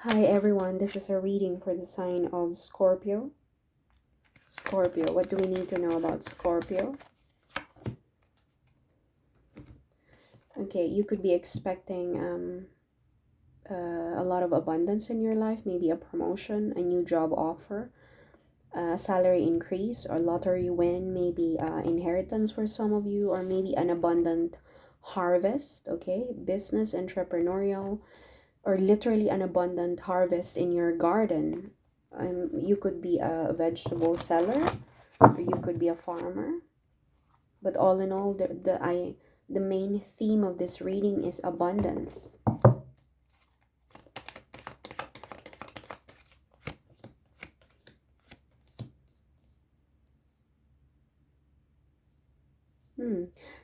Hi everyone, this is a reading for the sign of Scorpio. Scorpio, what do we need to know about Scorpio? Okay, you could be expecting a lot of abundance in your life, maybe a promotion, a new job offer, a salary increase, or lottery win, maybe inheritance for some of you, or maybe an abundant harvest, okay? Business, entrepreneurial, or literally an abundant harvest in your garden. You could be a vegetable seller, or you could be a farmer. But all in all, the main theme of this reading is abundance.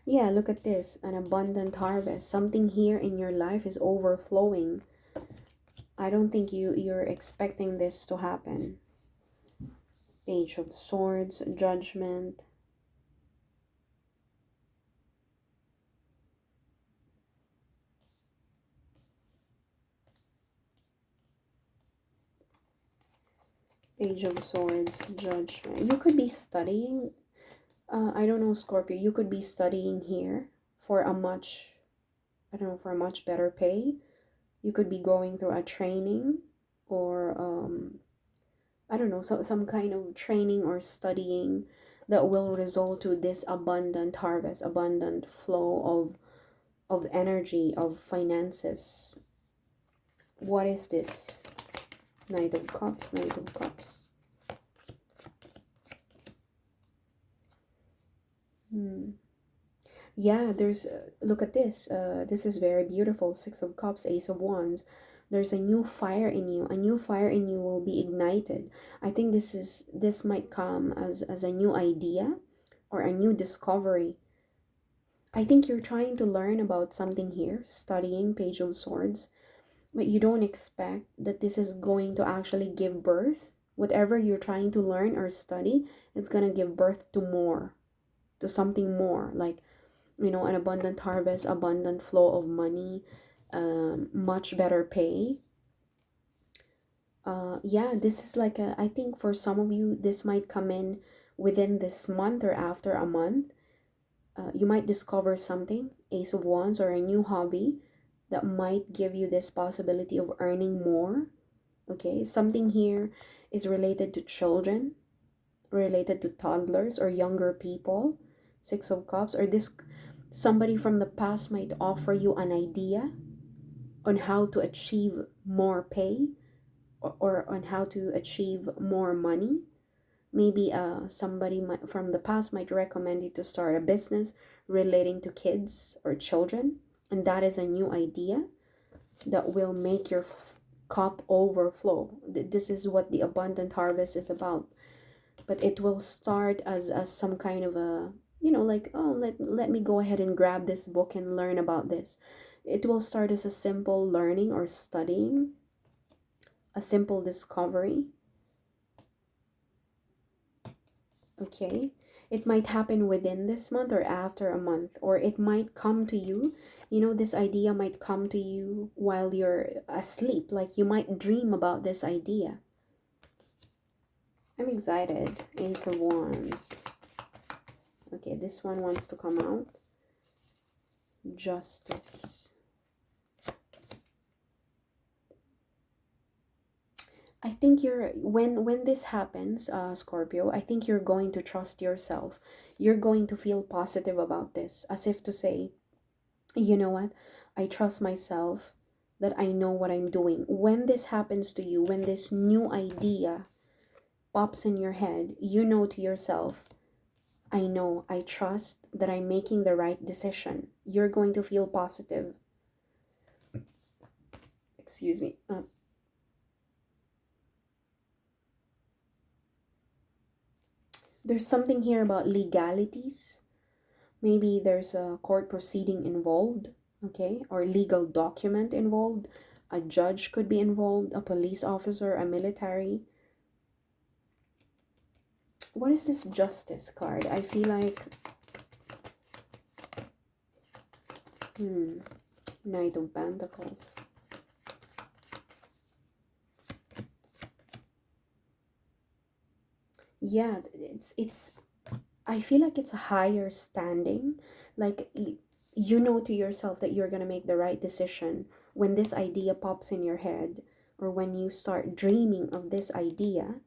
Yeah, look at this, an abundant harvest. Something here in your life is overflowing. I don't think you're expecting this to happen. Page of Swords, Judgment. Page of Swords, Judgment. You could be studying. I don't know, Scorpio. You could be studying here for a much, I don't know, for a much better pay. You could be going through a training, or I don't know, some kind of training or studying that will result to this abundant harvest, abundant flow of energy, of finances. What is this? Knight of Cups, Knight of Cups. Yeah, there's look at this. This is very beautiful. Six of Cups, Ace of Wands. There's a new fire in you. A new fire in you will be ignited. I think this might come as a new idea or a new discovery. I think you're trying to learn about something here, studying Page of Swords, but you don't expect that this is going to actually give birth. Whatever you're trying to learn or study, it's going to give birth to more, to something more, like, you know, an abundant harvest, abundant flow of money, much better pay. Yeah, this is like I think for some of you, this might come in within this month or after a month. You might discover something, Ace of Wands, or a new hobby that might give you this possibility of earning more. Okay, something here is related to children, related to toddlers or younger people. Six of Cups, or this somebody from the past might offer you an idea on how to achieve more pay, or on how to achieve more money. Maybe somebody from the past might recommend you to start a business relating to kids or children, and that is a new idea that will make your cup overflow. This is what the abundant harvest is about. But it will start as some kind of a, you know, like, oh, let me go ahead and grab this book and learn about this. It will start as a simple learning or studying, a simple discovery. Okay, it might happen within this month or after a month, or it might come to you. You know, this idea might come to you while you're asleep, like you might dream about this idea. I'm excited. Ace of Wands. Okay, this one wants to come out. Justice. I think you're, when this happens, Scorpio, I think you're going to trust yourself. You're going to feel positive about this, as if to say, you know what, I trust myself, that I know what I'm doing. When this happens to you, when this new idea pops in your head, you know to yourself, I know, I trust that I'm making the right decision. You're going to feel positive. Excuse me. There's something here about legalities. Maybe there's a court proceeding involved, okay, or legal document involved. A judge could be involved, a police officer, a military. What is this Justice card? I feel like Knight of Pentacles. Yeah, it's I feel like it's a higher standing. Like you know to yourself that you're going to make the right decision when this idea pops in your head, or when you start dreaming of this idea.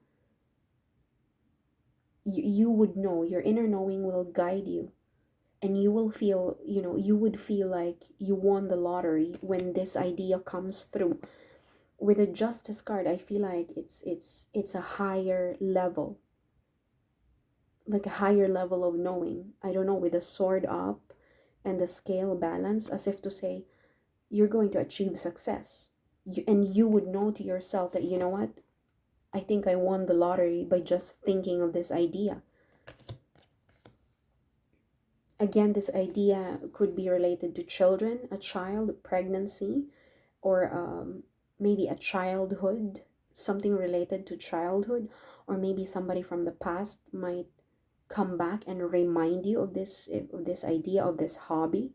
You would know, your inner knowing will guide you, and you will feel, you would feel like you won the lottery when this idea comes through. With a justice card, I feel like it's a higher level, like a higher level of knowing. I don't know, with a sword up and the scale balance, as if to say you're going to achieve success. And you would know to yourself that, you know what, I think I won the lottery by just thinking of this idea. Again, this idea could be related to children, a child, pregnancy, or maybe a childhood, something related to childhood, or maybe somebody from the past might come back and remind you of this idea, of this hobby.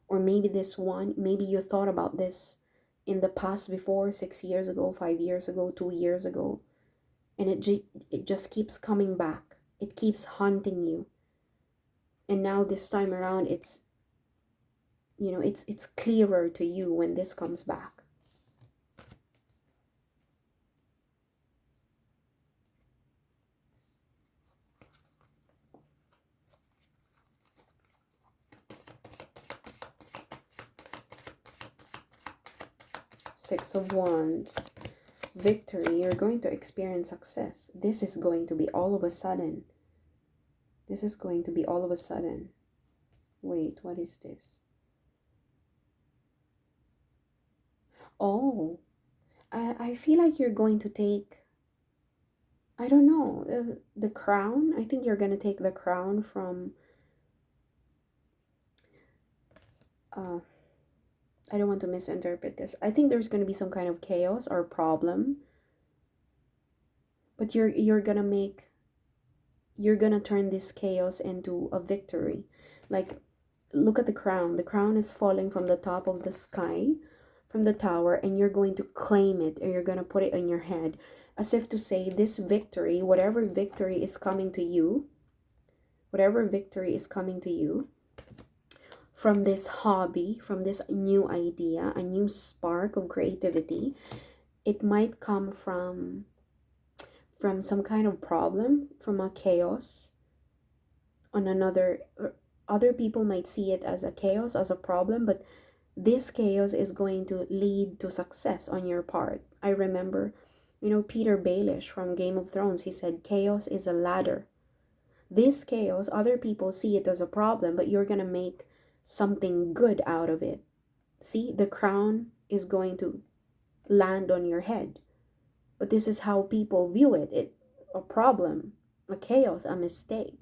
Or maybe this one, maybe you thought about this in the past before, 6 years ago, 5 years ago, 2 years ago, and it just keeps coming back. It keeps haunting you. And now this time around, it's clearer to you when this comes back. Six of Wands. Victory. You're going to experience success. This is going to be all of a sudden. This is going to be all of a sudden. Wait, what is this? Oh, I feel like you're going to take, I don't know, the crown. I think you're going to take the crown from, uh, I don't want to misinterpret this. I think there's going to be some kind of chaos or problem, but you're going to turn this chaos into a victory. Like, look at the crown. The crown is falling from the top of the sky, from the tower, and you're going to claim it, or you're going to put it in your head, as if to say, this victory, whatever victory is coming to you, whatever victory is coming to you from this hobby, from this new idea, a new spark of creativity, it might come from some kind of problem, from a chaos on another. Other people might see it as a chaos, as a problem, but this chaos is going to lead to success on your part. I remember, Peter Baelish from Game of Thrones, he said, chaos is a ladder. This chaos, other people see it as a problem, but you're going to make something good out of it. See, the crown is going to land on your head. But this is how people view it, a problem, a chaos, a mistake.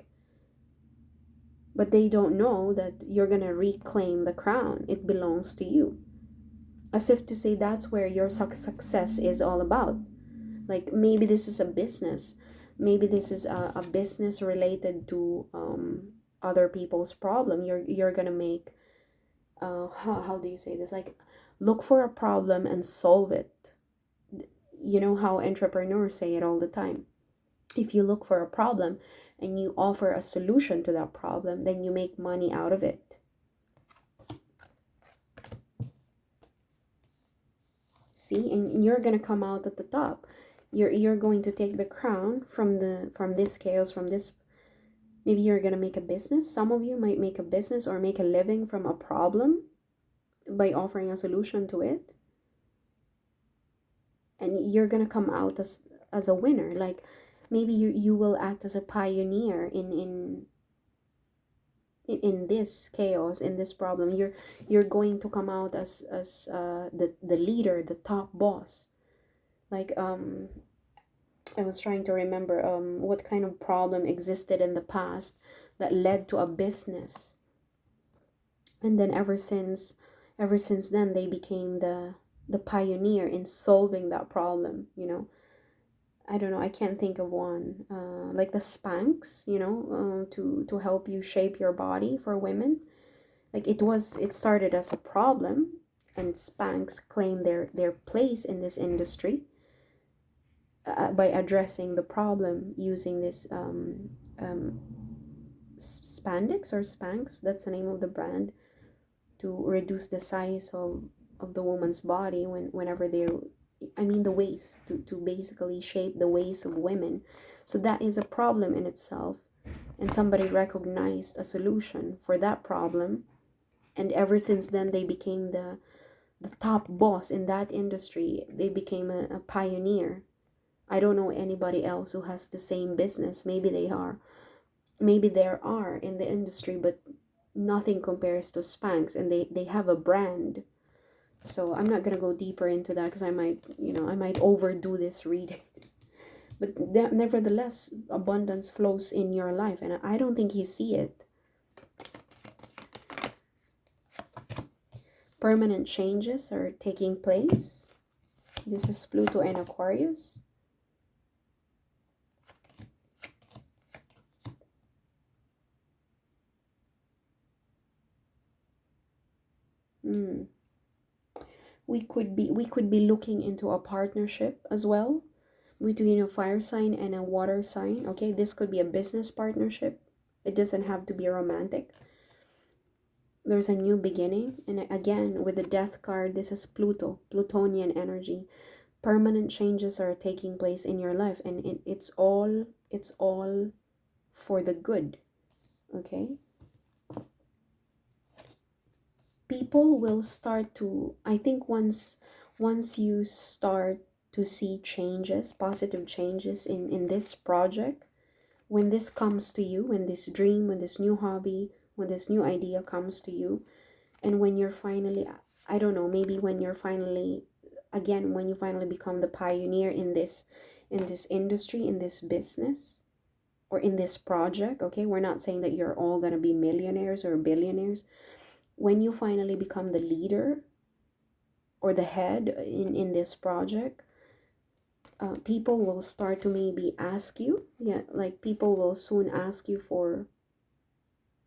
But they don't know that you're going to reclaim the crown. It belongs to you. As if to say, that's where your success is all about. Like, maybe this is a business. Maybe this is a business related to other people's problem. You're going to make, how do you say this? Like, look for a problem and solve it. You know how entrepreneurs say it all the time. If you look for a problem and you offer a solution to that problem, then you make money out of it. See, and you're gonna come out at the top. You're going to take the crown from this chaos, from this. Maybe you're gonna make a business. Some of you might make a business or make a living from a problem by offering a solution to it. And you're gonna come out as a winner. Like, maybe you will act as a pioneer in this chaos, in this problem. You're going to come out as the leader, the top boss. Like, I was trying to remember what kind of problem existed in the past that led to a business, and then ever since then they became the pioneer in solving that problem. I don't know, I can't think of one. Like the Spanx, to help you shape your body for women. Like, it started as a problem, and Spanx claimed their place in this industry. by addressing the problem using this spandex or Spanx, that's the name of the brand, to reduce the size of the woman's body whenever they're, I mean the waist, to basically shape the waist of women. So that is a problem in itself, and somebody recognized a solution for that problem, and ever since then they became the top boss in that industry. They became a pioneer. I don't know anybody else who has the same business. Maybe there are in the industry, but nothing compares to Spanx, and they have a brand. So I'm not gonna go deeper into that because I might overdo this reading. But nevertheless, abundance flows in your life, and I don't think you see it. Permanent changes are taking place. This is Pluto and Aquarius. We could be looking into a partnership as well between a fire sign and a water sign. Okay, this could be a business partnership. It doesn't have to be romantic. There's a new beginning, and again with the death card, this is Plutonian energy. Permanent changes are taking place in your life, and it's all for the good. Okay, people will start to, I think, once you start to see changes, positive changes in this project, when this comes to you, when this dream, when this new hobby, when this new idea comes to you, and when you're finally, I don't know, maybe when you're finally, again, when you finally become the pioneer in this industry, in this business, or in this project. Okay, we're not saying that you're all gonna be millionaires or billionaires. When you finally become the leader or the head in this project, people will start to maybe ask you, yeah, like people will soon ask you for,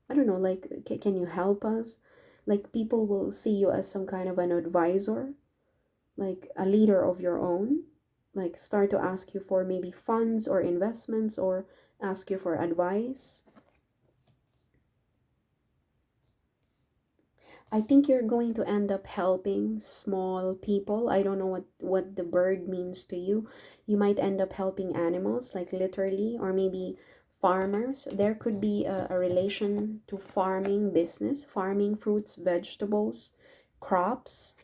I don't know, like, can you help us? Like people will see you as some kind of an advisor, like a leader of your own, like start to ask you for maybe funds or investments, or ask you for advice. I think you're going to end up helping small people. I don't know what the bird means to you. You might end up helping animals, like literally, or maybe farmers. There could be a relation to farming business, farming fruits, vegetables, crops.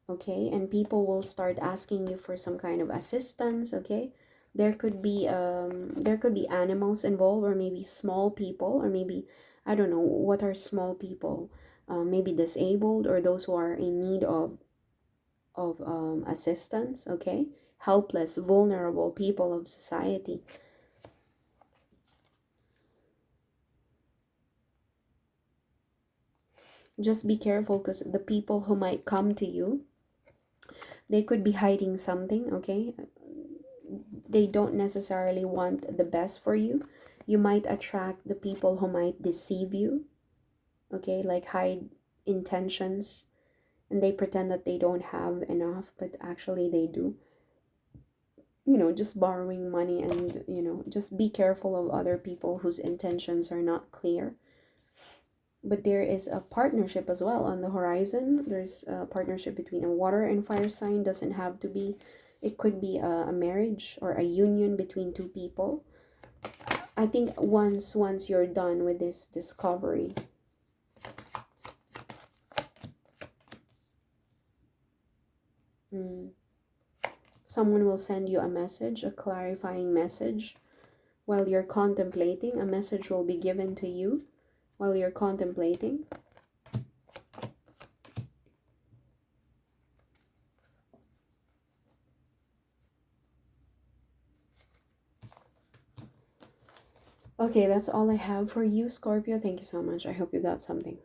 Okay, and people will start asking you for some kind of assistance. Okay, there could be animals involved, or maybe small people, or maybe, I don't know, what are small people, maybe disabled, or those who are in need of assistance. Okay, helpless, vulnerable people of society. Just be careful, because the people who might come to you, they could be hiding something. Okay, they don't necessarily want the best for you. You might attract the people who might deceive you. Okay, like hide intentions, and they pretend that they don't have enough, but actually they do. Just borrowing money, and just be careful of other people whose intentions are not clear. But there is a partnership as well on the horizon. There's a partnership between a water and fire sign. Doesn't have to be, it could be a marriage or a union between two people. I think once you're done with this discovery, someone will send you a message, a clarifying message, while you're contemplating. A message will be given to you while you're contemplating. Okay, that's all I have for you, Scorpio. Thank you so much. I hope you got something.